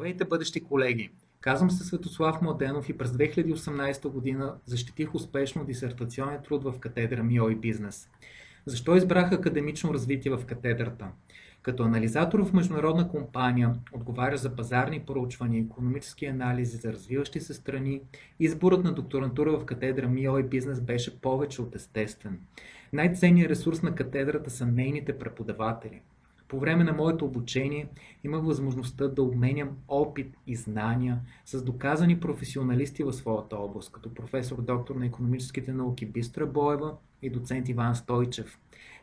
Здравейте, бъдещи колеги! Казвам се Светослав Младенов и през 2018 година защитих успешно дисертационен труд в катедра МИО и бизнес. Защо избрах академично развитие в катедрата? Като анализатор в международна компания, отговаря за пазарни проучвания, икономически анализи за развиващи се страни, изборът на докторантура в катедра МИО и бизнес беше повече от естествен. Най-ценният ресурс на катедрата са нейните преподаватели. По време на моето обучение имах възможността да обменям опит и знания с доказани професионалисти в своята област, като професор доктор на икономическите науки Бистра Боева и доцент Иван Стойчев.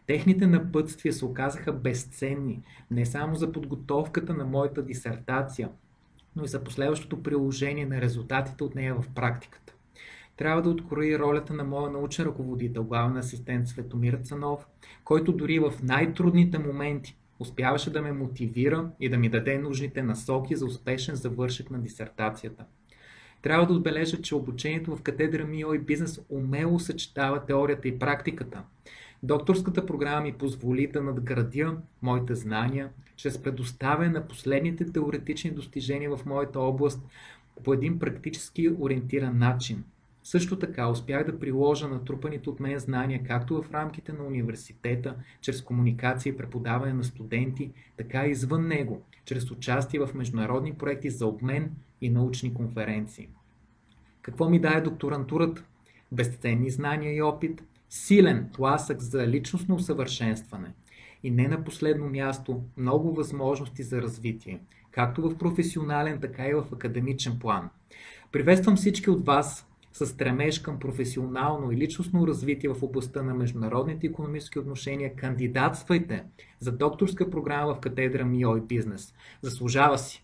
Техните напътствия се оказаха безценни не само за подготовката на моята дисертация, но и за последващото приложение на резултатите от нея в практиката. Трябва да откроя ролята на моя научен ръководител, главен асистент Светомир Цанов, който дори в най-трудните моменти успяваше да ме мотивира и да ми даде нужните насоки за успешен завършек на дисертацията. Трябва да отбележа, че обучението в катедра МИО и бизнес умело съчетава теорията и практиката. Докторската програма ми позволи да надградя моите знания чрез предоставяне на последните теоретични достижения в моята област по един практически ориентиран начин. Също така успях да приложа натрупаните от мен знания както в рамките на университета, чрез комуникация и преподаване на студенти, така и извън него, чрез участие в международни проекти за обмен и научни конференции. Какво ми даде докторантурата? Безценни знания и опит, силен тласък за личностно усъвършенстване и не на последно място много възможности за развитие, както в професионален, така и в академичен план. Приветствам всички от вас с стремеж към професионално и личностно развитие в областта на международните икономически отношения. Кандидатствайте за докторска програма в катедра МИО и бизнес. Заслужава си!